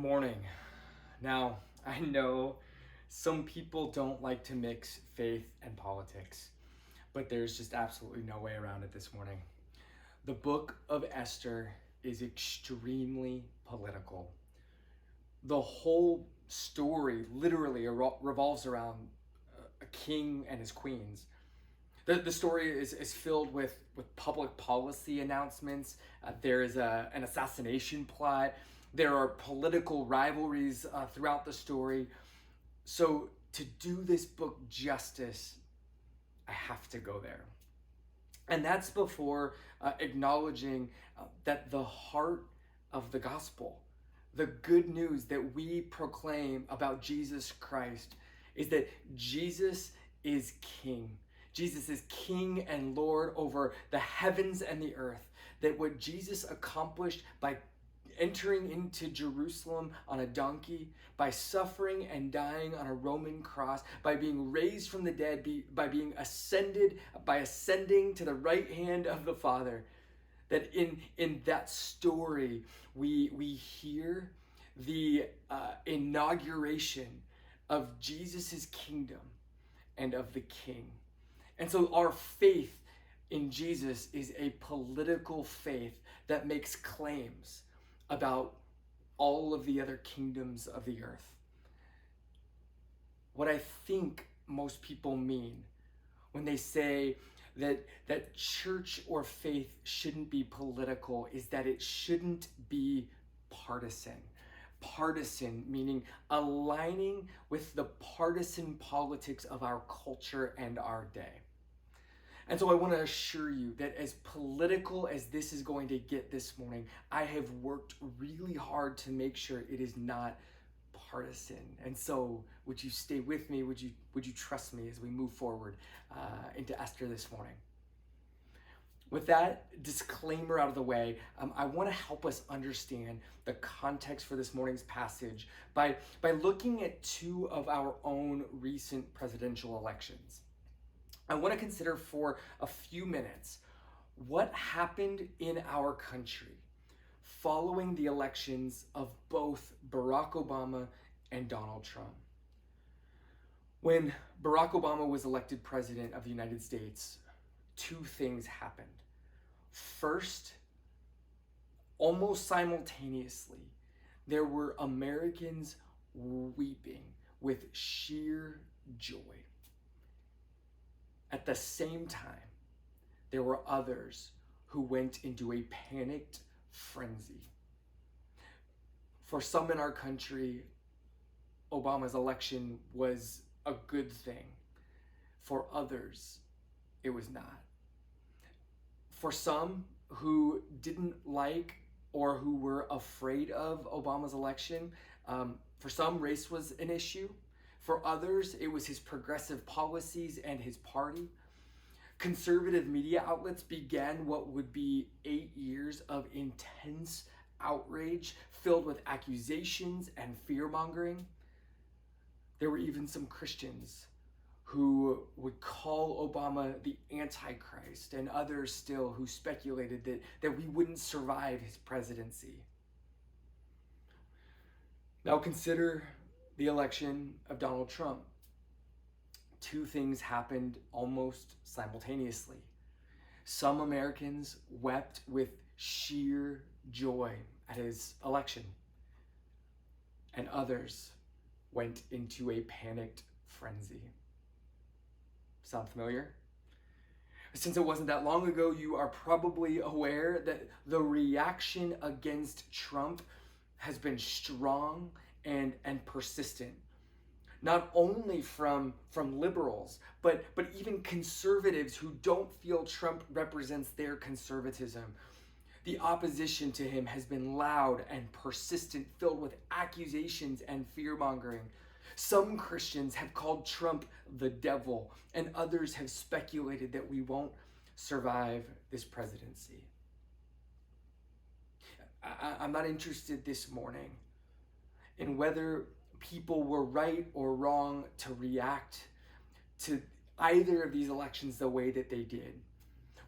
morning. Now, I know some people don't like to mix faith and politics, but there's just absolutely no way around it this morning. The book of Esther is extremely political. The whole story literally revolves around a king and his queens. The story is filled with public policy announcements. There is an assassination plot. There are political rivalries throughout the story. So, to do this book justice, I have to go there. And that's before acknowledging that the heart of the gospel, the good news that we proclaim about Jesus Christ, is that Jesus is King. Jesus is King and Lord over the heavens and the earth. That what Jesus accomplished by entering into Jerusalem on a donkey, by suffering and dying on a Roman cross, by being raised from the dead, by being ascended, by ascending to the right hand of the Father, that in that story we hear the inauguration of Jesus's kingdom and of the King. And so our faith in Jesus is a political faith that makes claims about all of the other kingdoms of the earth. What I think most people mean when they say that church or faith shouldn't be political is that it shouldn't be partisan. Partisan meaning aligning with the partisan politics of our culture and our day. And so I want to assure you that as political as this is going to get this morning, I have worked really hard to make sure it is not partisan. And so would you stay with me? Would you trust me as we move forward into Esther this morning? With that disclaimer out of the way, I want to help us understand the context for this morning's passage by looking at two of our own recent presidential elections. I want to consider for a few minutes what happened in our country following the elections of both Barack Obama and Donald Trump. When Barack Obama was elected president of the United States, two things happened. First, almost simultaneously, there were Americans weeping with sheer joy. At the same time, there were others who went into a panicked frenzy. For some in our country, Obama's election was a good thing. For others, it was not. For some who didn't like or who were afraid of Obama's election, for some, race was an issue. For others, it was his progressive policies and his party. Conservative media outlets began what would be 8 years of intense outrage filled with accusations and fear-mongering. There were even some Christians who would call Obama the Antichrist, and others still who speculated that we wouldn't survive his presidency. Now consider the election of Donald Trump. Two things happened almost simultaneously. Some Americans wept with sheer joy at his election, and others went into a panicked frenzy. Sound familiar? Since it wasn't that long ago, you are probably aware that the reaction against Trump has been strong and persistent. Not only from liberals, but even conservatives who don't feel Trump represents their conservatism. The opposition to him has been loud and persistent, filled with accusations and fear-mongering. Some Christians have called Trump the devil, and others have speculated that we won't survive this presidency. I'm not interested this morning in whether people were right or wrong to react to either of these elections the way that they did.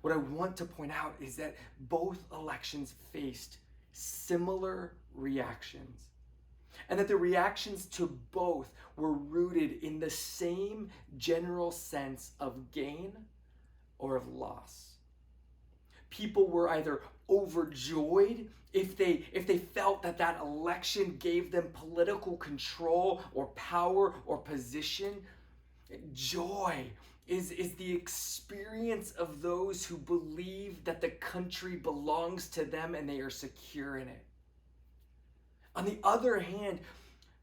What I want to point out is that both elections faced similar reactions. and that the reactions to both were rooted in the same general sense of gain or of loss. People were either overjoyed if they felt that that election gave them political control or power or position. Joy is the experience of those who believe that the country belongs to them and they are secure in it. On the other hand,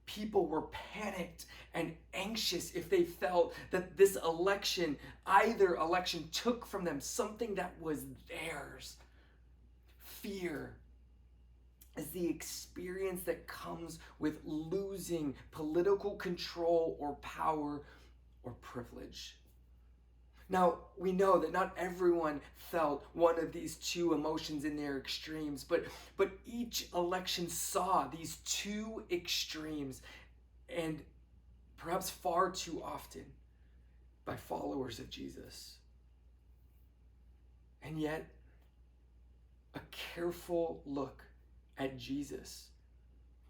people were panicked and anxious if they felt that this election, either election, took from them something that was theirs. Fear is the experience that comes with losing political control or power or privilege. Now, we know that not everyone felt one of these two emotions in their extremes, but each election saw these two extremes, and perhaps far too often by followers of Jesus. And yet, a careful look at Jesus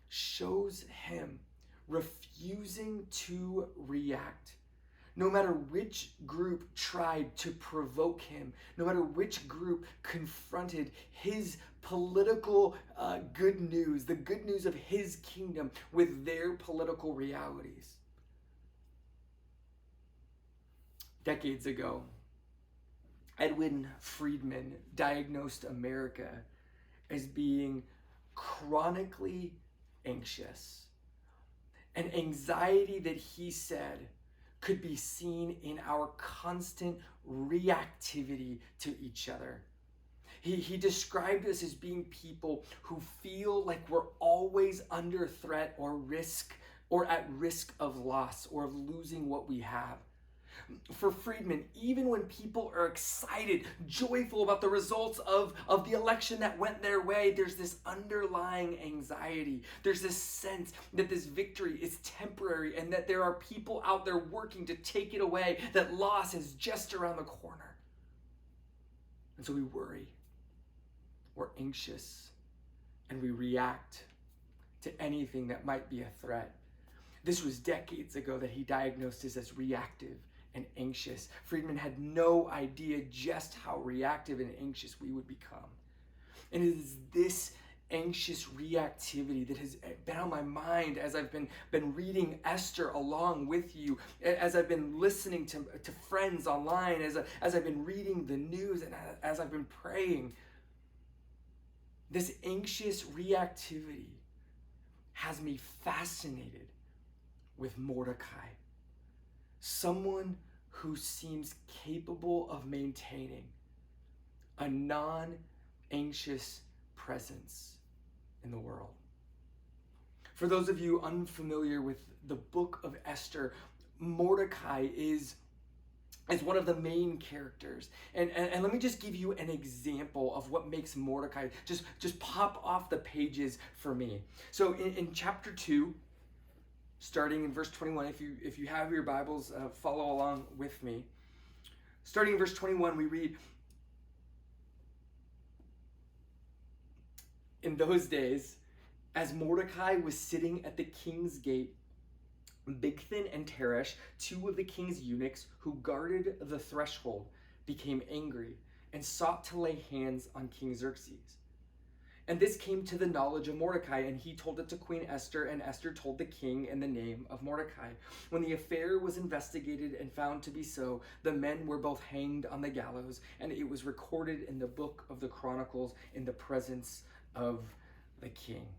shows him refusing to react. No matter which group tried to provoke him, no matter which group confronted his political good news, the good news of his kingdom with their political realities. Decades ago, Edwin Friedman diagnosed America as being chronically anxious. An anxiety that he said could be seen in our constant reactivity to each other. He described us as being people who feel like we're always under threat or risk, or at risk of loss or of losing what we have. For Friedman, even when people are excited, joyful about the results of the election that went their way, there's this underlying anxiety. There's this sense that this victory is temporary and that there are people out there working to take it away, that loss is just around the corner. And so we worry, we're anxious, and we react to anything that might be a threat. This was decades ago that he diagnosed us as reactive and anxious. Friedman had no idea just how reactive and anxious we would become. And it is this anxious reactivity that has been on my mind as I've been reading Esther along with you, as I've been listening to friends online, as I've been reading the news, and as I've been praying. This anxious reactivity has me fascinated with Mordecai. Someone who seems capable of maintaining a non-anxious presence in the world. For those of you unfamiliar with the book of Esther, Mordecai is one of the main characters. And let me just give you an example of what makes Mordecai just pop off the pages for me. So in chapter 2, starting in verse 21, if you have your Bibles, follow along with me. Starting in verse 21, we read, "In those days, as Mordecai was sitting at the king's gate, Bigthan and Teresh, two of the king's eunuchs who guarded the threshold, became angry and sought to lay hands on King Xerxes. And this came to the knowledge of Mordecai, and he told it to Queen Esther, and Esther told the king in the name of Mordecai. When the affair was investigated and found to be so, the men were both hanged on the gallows, and it was recorded in the book of the Chronicles in the presence of the king."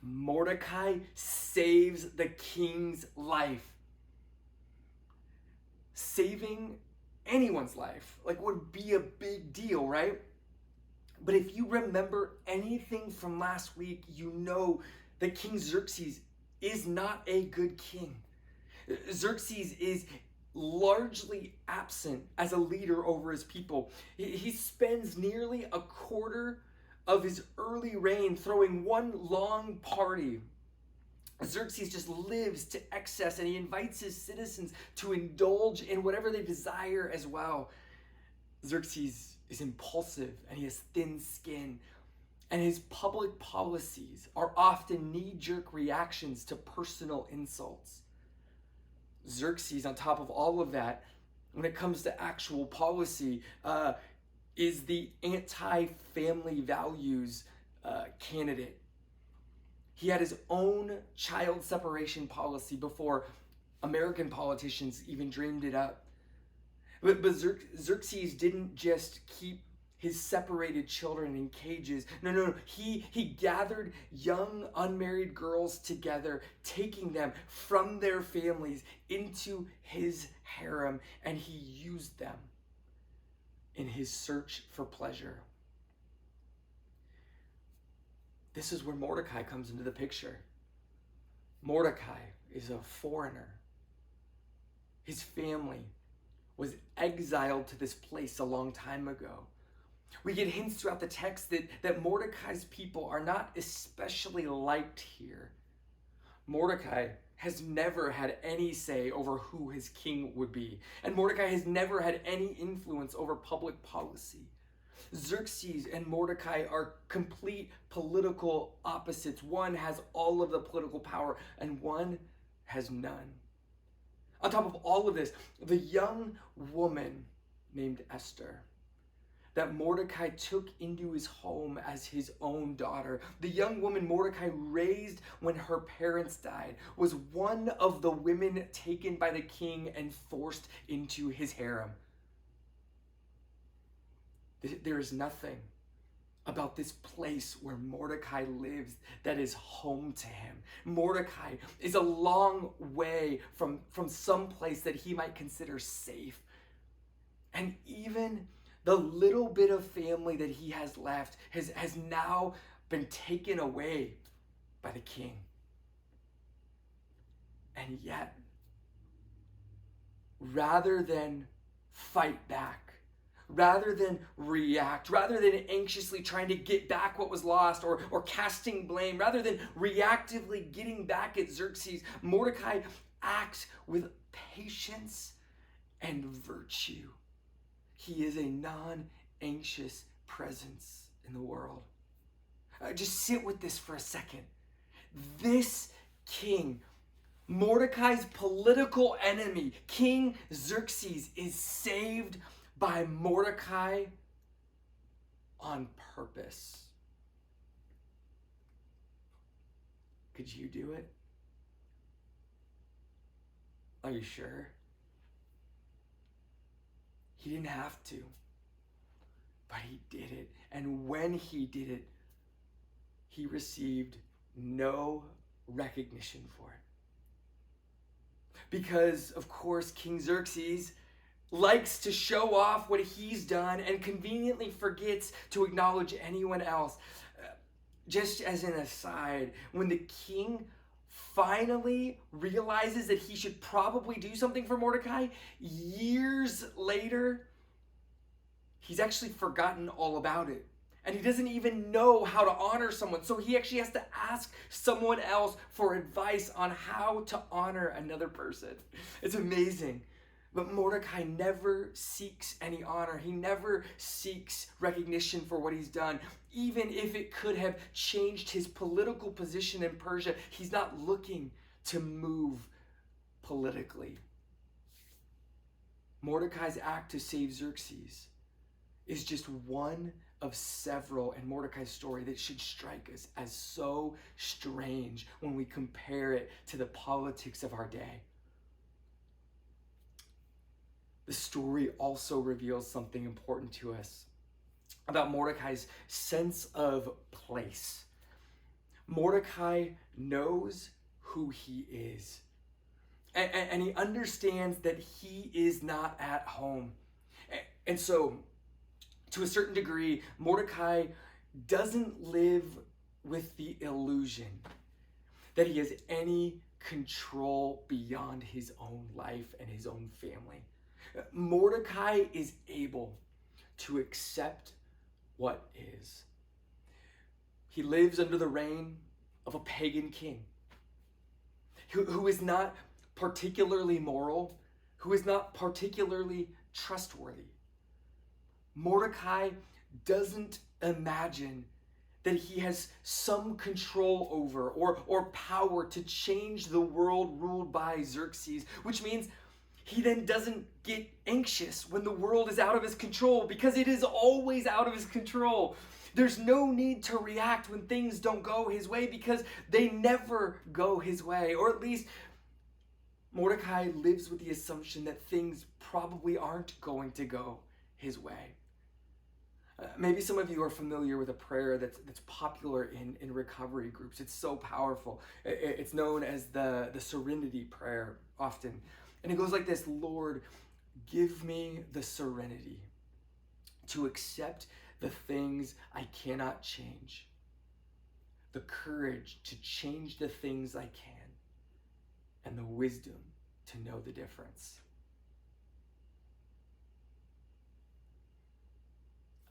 Mordecai saves the king's life. Saving anyone's life would be a big deal, right? But if you remember anything from last week, you know that King Xerxes is not a good king. Xerxes is largely absent as a leader over his people. He spends nearly a quarter of his early reign throwing one long party. Xerxes just lives to excess, and he invites his citizens to indulge in whatever they desire as well. Xerxes is impulsive, and he has thin skin, And his public policies are often knee-jerk reactions to personal insults. Xerxes, on top of all of that, when it comes to actual policy, is the anti-family values candidate. He had his own child separation policy before American politicians even dreamed it up. But Xerxes didn't just keep his separated children in cages. No. He gathered young unmarried girls together, taking them from their families into his harem, and he used them in his search for pleasure. This is where Mordecai comes into the picture. Mordecai is a foreigner. His family was exiled to this place a long time ago. We get hints throughout the text that Mordecai's people are not especially liked here. Mordecai has never had any say over who his king would be, and Mordecai has never had any influence over public policy. Xerxes and Mordecai are complete political opposites. One has all of the political power, and one has none. On top of all of this, the young woman named Esther that Mordecai took into his home as his own daughter, the young woman Mordecai raised when her parents died, was one of the women taken by the king and forced into his harem. There is nothing about this place where Mordecai lives that is home to him. Mordecai is a long way from some place that he might consider safe. And even the little bit of family that he has left has now been taken away by the king. And yet, rather than fight back, rather than react, rather than anxiously trying to get back what was lost or casting blame, rather than reactively getting back at Xerxes, Mordecai acts with patience and virtue. He is a non-anxious presence in the world. Just sit with this for a second. This king, Mordecai's political enemy, King Xerxes, is saved by Mordecai on purpose. Could you do it? Are you sure? He didn't have to, but he did it. And when he did it, he received no recognition for it. Because, of course, King Xerxes likes to show off what he's done and conveniently forgets to acknowledge anyone else. Just as an aside, when the king finally realizes that he should probably do something for Mordecai, years later, he's actually forgotten all about it. And he doesn't even know how to honor someone. So he actually has to ask someone else for advice on how to honor another person. It's amazing. But Mordecai never seeks any honor. He never seeks recognition for what he's done. Even if it could have changed his political position in Persia, he's not looking to move politically. Mordecai's act to save Xerxes is just one of several in Mordecai's story that should strike us as so strange when we compare it to the politics of our day. The story also reveals something important to us about Mordecai's sense of place. Mordecai knows who he is, and he understands that he is not at home. And so, to a certain degree, Mordecai doesn't live with the illusion that he has any control beyond his own life and his own family. Mordecai is able to accept what is. He lives under the reign of a pagan king who is not particularly moral, who is not particularly trustworthy. Mordecai doesn't imagine that he has some control over or power to change the world ruled by Xerxes, which means he then doesn't get anxious when the world is out of his control, because it is always out of his control. There's no need to react when things don't go his way, because they never go his way. Or at least Mordecai lives with the assumption that things probably aren't going to go his way. Maybe some of you are familiar with a prayer that's popular in recovery groups. It's so powerful. It's known as the Serenity Prayer often. And it goes like this: Lord, give me the serenity to accept the things I cannot change, the courage to change the things I can, and the wisdom to know the difference.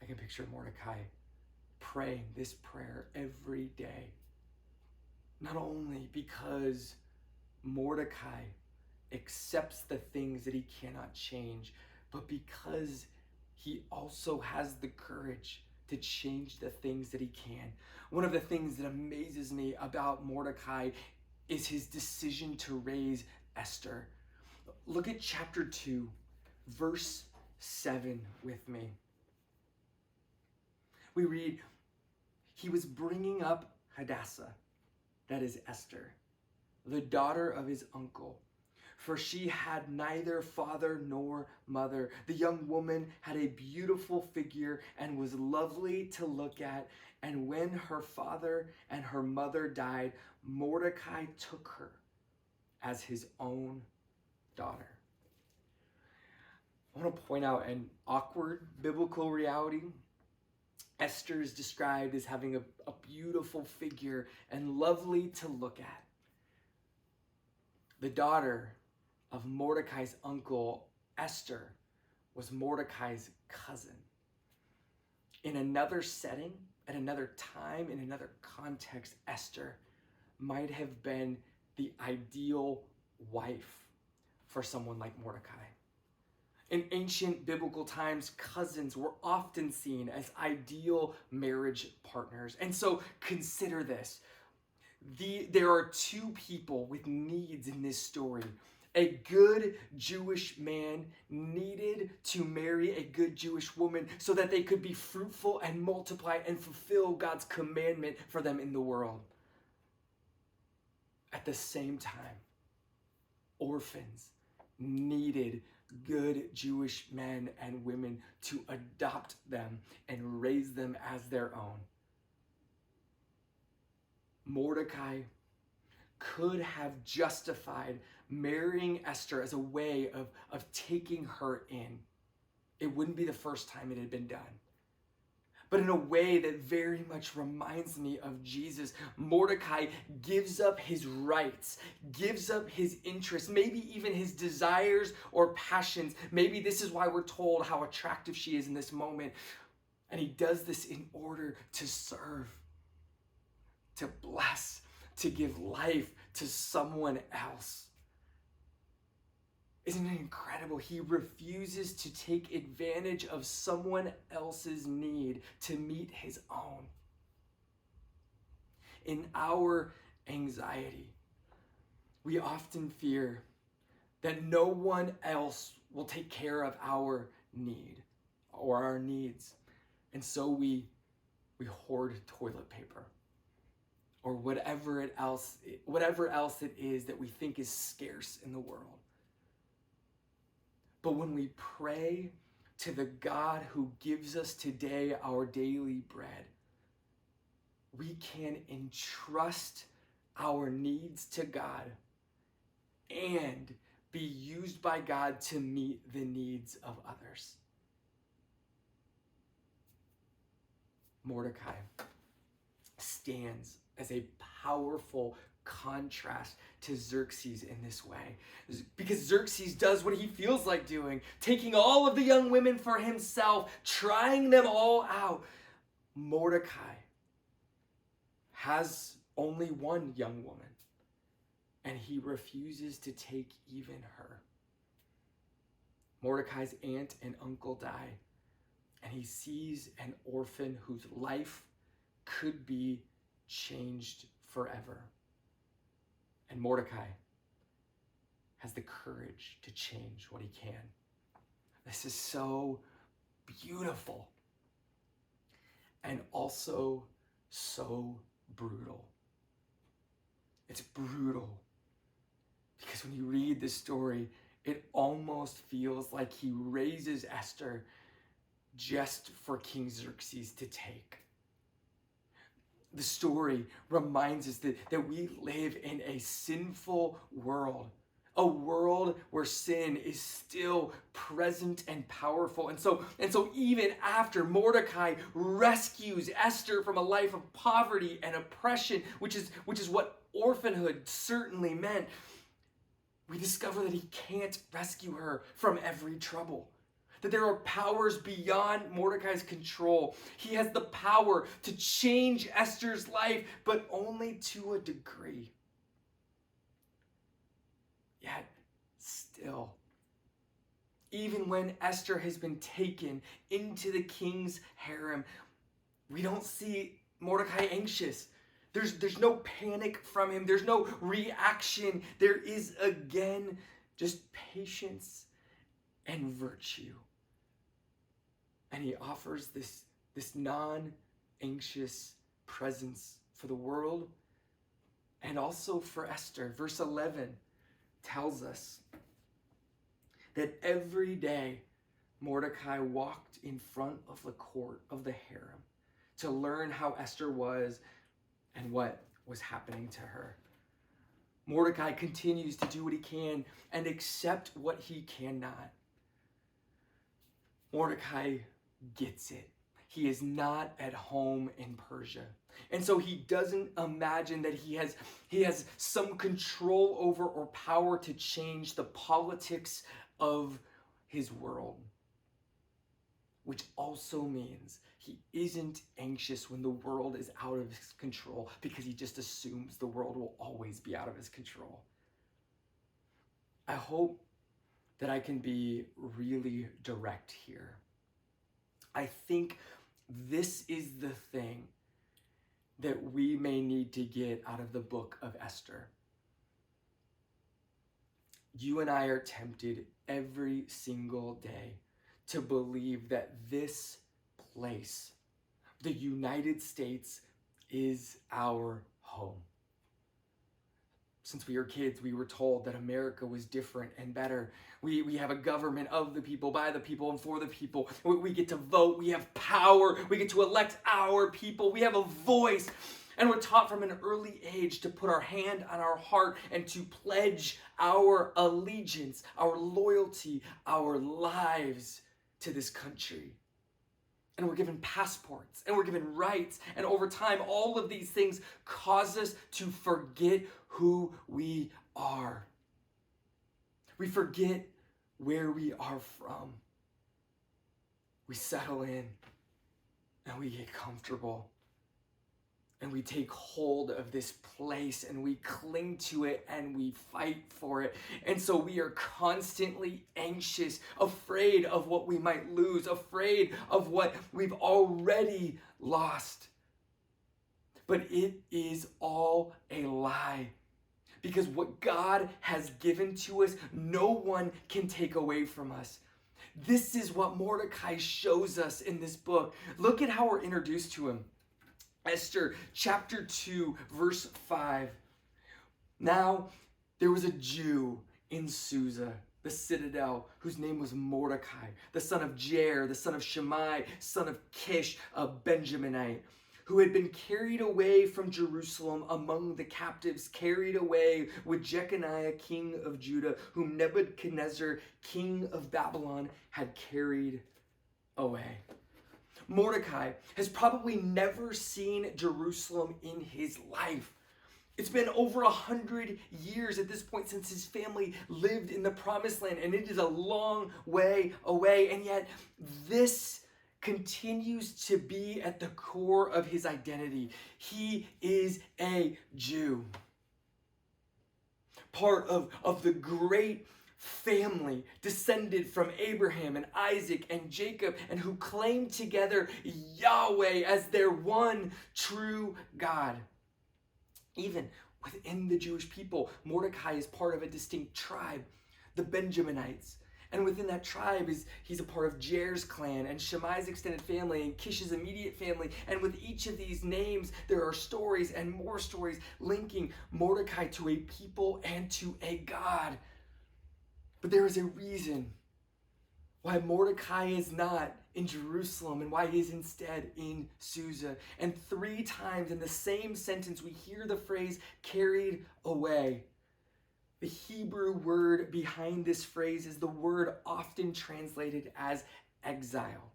I can picture Mordecai praying this prayer every day, not only because Mordecai accepts the things that he cannot change, but because he also has the courage to change the things that he can. One of the things that amazes me about Mordecai is his decision to raise Esther. Look at chapter 2, verse 7 with me. We read, he was bringing up Hadassah, that is Esther, the daughter of his uncle, for she had neither father nor mother. The young woman had a beautiful figure and was lovely to look at. And when her father and her mother died, Mordecai took her as his own daughter. I want to point out an awkward biblical reality. Esther is described as having a beautiful figure and lovely to look at. The daughter of Mordecai's uncle, Esther, was Mordecai's cousin. In another setting, at another time, in another context, Esther might have been the ideal wife for someone like Mordecai. In ancient biblical times, cousins were often seen as ideal marriage partners. And so consider this. There are two people with needs in this story. A good Jewish man needed to marry a good Jewish woman so that they could be fruitful and multiply and fulfill God's commandment for them in the world. At the same time, orphans needed good Jewish men and women to adopt them and raise them as their own. Mordecai could have justified marrying Esther as a way of taking her in. It wouldn't be the first time it had been done. But in a way that very much reminds me of Jesus, Mordecai gives up his rights, gives up his interests, maybe even his desires or passions. Maybe this is why we're told how attractive she is in this moment. And he does this in order to serve, to bless, to give life to someone else. Isn't it incredible? He refuses to take advantage of someone else's need to meet his own. In our anxiety, we often fear that no one else will take care of our need or our needs. And so we hoard toilet paper or whatever else it is that we think is scarce in the world. But when we pray to the God who gives us today our daily bread, we can entrust our needs to God and be used by God to meet the needs of others. Mordecai stands as a powerful contrast to Xerxes in this way, because Xerxes does what he feels like doing, taking all of the young women for himself, trying them all out. Mordecai has only one young woman, and he refuses to take even her. Mordecai's aunt and uncle die, and he sees an orphan whose life could be changed forever. And Mordecai has the courage to change what he can. This is so beautiful and also so brutal. It's brutal because when you read this story, it almost feels like he raises Esther just for King Xerxes to take. The story reminds us that we live in a sinful world, a world where sin is still present and powerful. And so even after Mordecai rescues Esther from a life of poverty and oppression, which is what orphanhood certainly meant, we discover that he can't rescue her from every trouble. That there are powers beyond Mordecai's control. He has the power to change Esther's life, but only to a degree. Yet, still, even when Esther has been taken into the king's harem, we don't see Mordecai anxious. There's no panic from him. There's no reaction. There is, again, just patience and virtue. And he offers this non-anxious presence for the world and also for Esther. Verse 11 tells us that every day Mordecai walked in front of the court of the harem to learn how Esther was and what was happening to her. Mordecai continues to do what he can and accept what he cannot. Mordecai gets it. He is not at home in Persia. And so he doesn't imagine that he has some control over or power to change the politics of his world. Which also means he isn't anxious when the world is out of his control because he just assumes the world will always be out of his control. I hope that I can be really direct here. I think this is the thing that we may need to get out of the book of Esther. You and I are tempted every single day to believe that this place, the United States, is our home. Since we were kids, we were told that America was different and better. We have a government of the people, by the people, and for the people. We get to vote. We have power. We get to elect our people. We have a voice. And we're taught from an early age to put our hand on our heart and to pledge our allegiance, our loyalty, our lives to this country. And we're given passports, and we're given rights, and over time, all of these things cause us to forget who we are. We forget where we are from. We settle in, and we get comfortable, and we take hold of this place, and we cling to it, and we fight for it. And so we are constantly anxious, afraid of what we might lose, afraid of what we've already lost. But it is all a lie. Because what God has given to us, no one can take away from us. This is what Mordecai shows us in this book. Look at how we're introduced to him. Esther chapter 2, verse 5. Now, there was a Jew in Susa, the citadel, whose name was Mordecai, the son of Jair, the son of Shimei, son of Kish, a Benjaminite, who had been carried away from Jerusalem among the captives, carried away with Jeconiah, king of Judah, whom Nebuchadnezzar, king of Babylon, had carried away. Mordecai has probably never seen Jerusalem in his life. It's been over 100 years at this point since his family lived in the promised land, and it is a long way away. And yet this continues to be at the core of his identity. He is a Jew. Part of the great family descended from Abraham and Isaac and Jacob, and who claim together Yahweh as their one true God. Even within the Jewish people, Mordecai is part of a distinct tribe, the Benjaminites. And within that tribe, he's a part of Jair's clan and Shammai's extended family and Kish's immediate family. And with each of these names, there are stories and more stories linking Mordecai to a people and to a God. But there is a reason why Mordecai is not in Jerusalem and why he is instead in Susa. And 3 times in the same sentence, we hear the phrase carried away. The Hebrew word behind this phrase is the word often translated as exile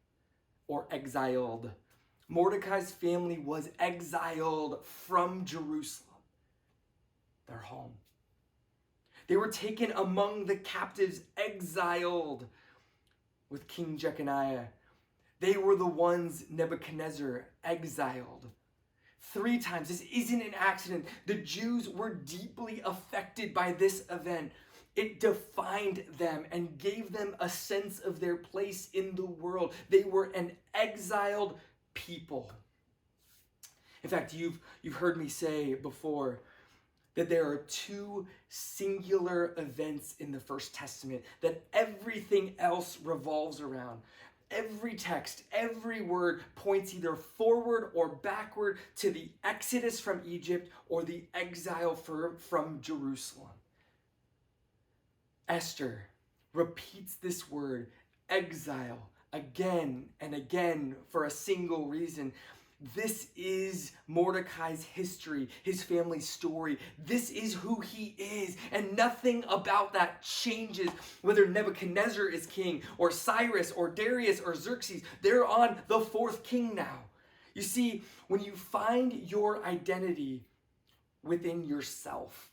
or exiled. Mordecai's family was exiled from Jerusalem, their home. They were taken among the captives, exiled with King Jeconiah. They were the ones Nebuchadnezzar exiled. 3 times. This isn't an accident. The Jews were deeply affected by this event. It defined them and gave them a sense of their place in the world. They were an exiled people. In fact, you've heard me say before that there are 2 singular events in the First Testament that everything else revolves around. Every text, every word points either forward or backward to the exodus from Egypt or the exile from Jerusalem. Esther repeats this word, exile, again and again for a single reason. This is Mordecai's history, his family's story. This is who he is, and nothing about that changes. Whether Nebuchadnezzar is king, or Cyrus, or Darius, or Xerxes, they're on the 4th king now. You see, when you find your identity within yourself,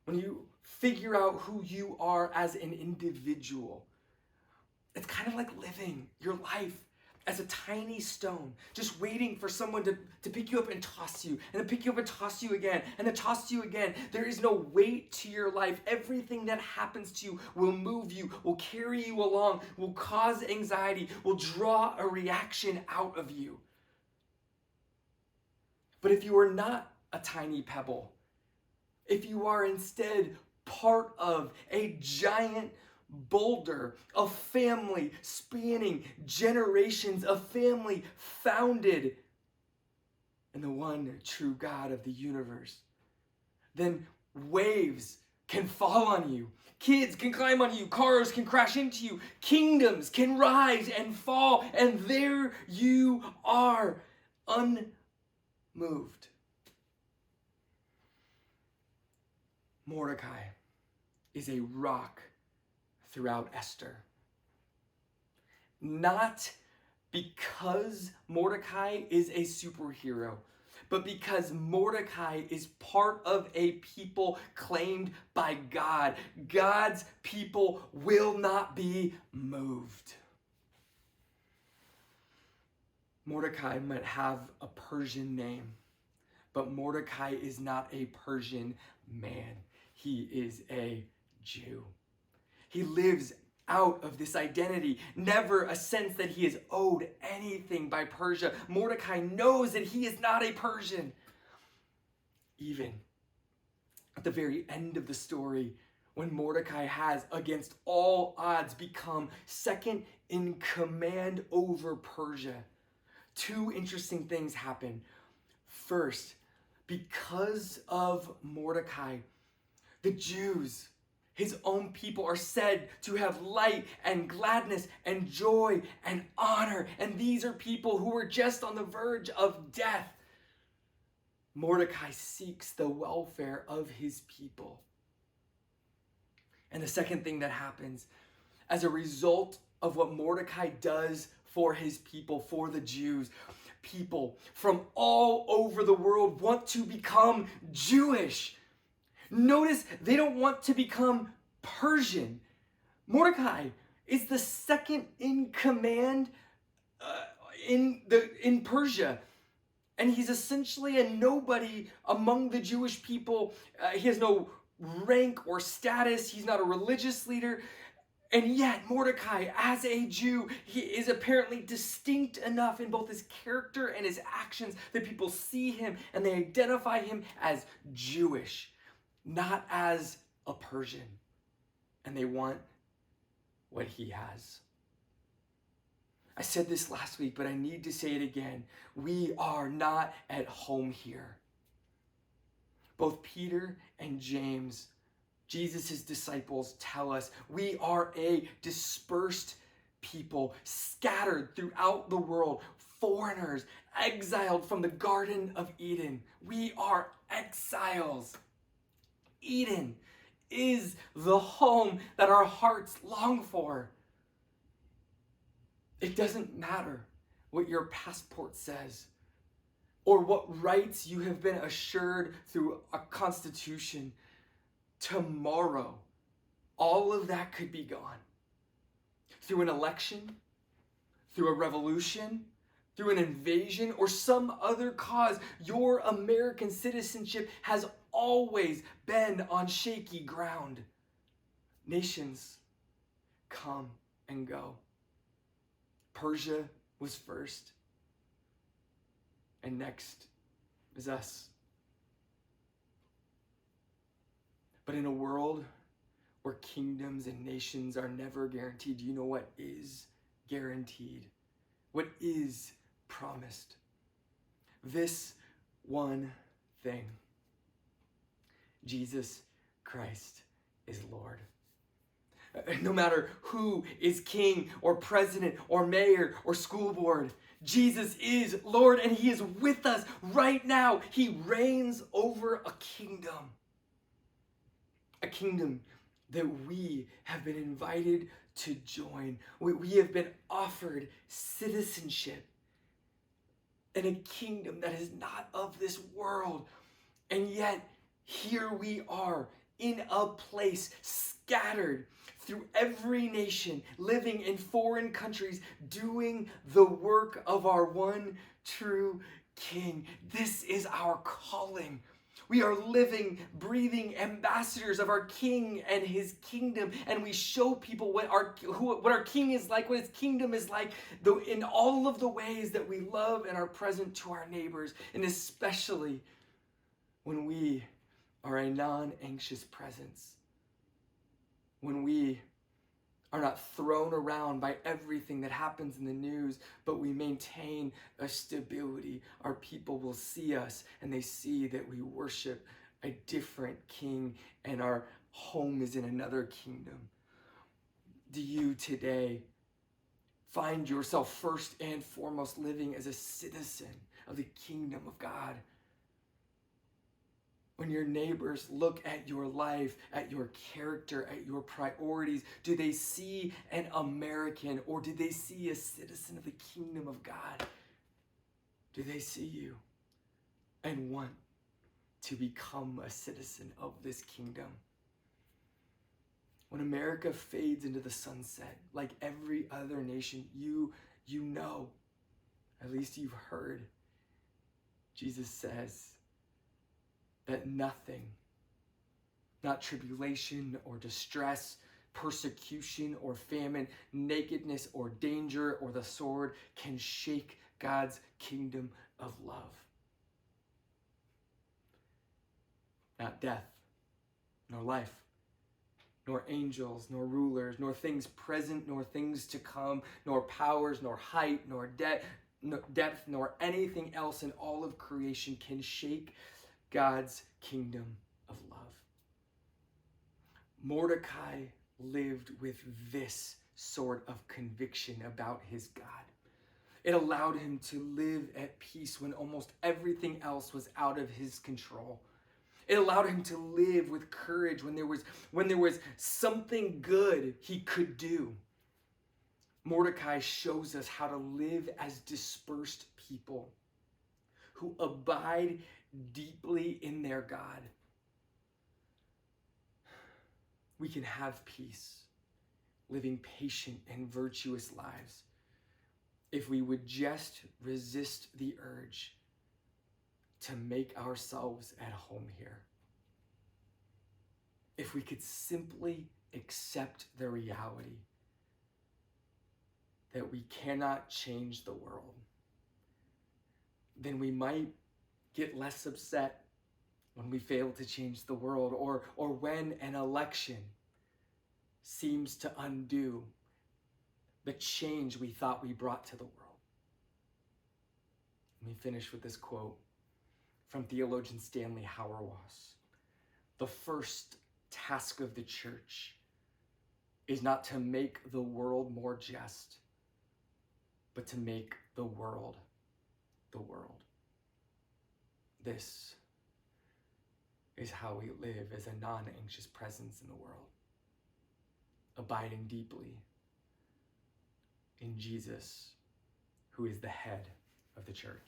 when you figure out who you are as an individual, it's kind of like living your life as a tiny stone, just waiting for someone to pick you up and toss you, and then pick you up and toss you again, and then toss you again. There is no weight to your life. Everything that happens to you will move you, will carry you along, will cause anxiety, will draw a reaction out of you. But if you are not a tiny pebble, if you are instead part of a giant boulder, a family spanning generations, a family founded in the one true God of the universe, then waves can fall on you, kids can climb on you, cars can crash into you, kingdoms can rise and fall, and there you are, unmoved. Mordecai is a rock throughout Esther. Not because Mordecai is a superhero, but because Mordecai is part of a people claimed by God. God's people will not be moved. Mordecai might have a Persian name, but Mordecai is not a Persian man. He is a Jew. He lives out of this identity, never a sense that he is owed anything by Persia. Mordecai knows that he is not a Persian. Even at the very end of the story, when Mordecai has, against all odds, become second in command over Persia, 2 interesting things happen. First, because of Mordecai, the Jews, his own people, are said to have light and gladness and joy and honor. And these are people who were just on the verge of death. Mordecai seeks the welfare of his people. And the second thing that happens, as a result of what Mordecai does for his people, for the Jews, people from all over the world want to become Jewish. Notice they don't want to become Persian. Mordecai is the second in command in Persia, and he's essentially a nobody among the Jewish people. He has no rank or status. He's not a religious leader. And yet, Mordecai, as a Jew, he is apparently distinct enough in both his character and his actions that people see him and they identify him as Jewish, not as a Persian. And they want what he has. I said this last week, but I need to say it again. We are not at home here. Both Peter and James, Jesus' disciples, tell us we are a dispersed people, scattered throughout the world, foreigners, exiled from the Garden of Eden. We are exiles. Eden is the home that our hearts long for. It doesn't matter what your passport says or what rights you have been assured through a constitution. Tomorrow, all of that could be gone. Through an election, through a revolution, through an invasion, or some other cause, your American citizenship has always been on shaky ground. Nations come and go. Persia was first, and next is us. But in a world where kingdoms and nations are never guaranteed, do you know what is guaranteed? What is promised? This one thing: Jesus Christ is Lord. No matter who is king or president or mayor or school board, Jesus is Lord, and he is with us right now. He reigns over a kingdom that we have been invited to join. We have been offered citizenship in a kingdom that is not of this world. And yet, here we are in a place scattered through every nation, living in foreign countries, doing the work of our one true King. This is our calling. We are living, breathing ambassadors of our King and his kingdom, and we show people what our King is like, what his kingdom is like, in all of the ways that we love and are present to our neighbors, and especially when we are a non-anxious presence, when we are not thrown around by everything that happens in the news, but we maintain a stability. Our people will see us and they see that we worship a different King and our home is in another kingdom. Do you today find yourself first and foremost living as a citizen of the kingdom of God? When your neighbors look at your life, at your character, at your priorities, do they see an American or do they see a citizen of the kingdom of God? Do they see you and want to become a citizen of this kingdom? When America fades into the sunset, like every other nation, you know, at least you've heard, Jesus says, that nothing, not tribulation or distress, persecution or famine, nakedness or danger or the sword can shake God's kingdom of love. Not death, nor life, nor angels, nor rulers, nor things present, nor things to come, nor powers, nor height, nor depth, nor anything else in all of creation can shake God's kingdom of love. Mordecai lived with this sort of conviction about his God. It allowed him to live at peace when almost everything else was out of his control. It allowed him to live with courage when there was something good he could do. Mordecai shows us how to live as dispersed people who abide deeply in their God. We can have peace, living patient and virtuous lives, if we would just resist the urge to make ourselves at home here. if we could simply accept the reality that we cannot change the world, then we might get less upset when we fail to change the world, or when an election seems to undo the change we thought we brought to the world. Let me finish with this quote from theologian Stanley Hauerwas. The first task of the church is not to make the world more just, but to make the world the world. This is how we live as a non-anxious presence in the world, abiding deeply in Jesus, who is the head of the church.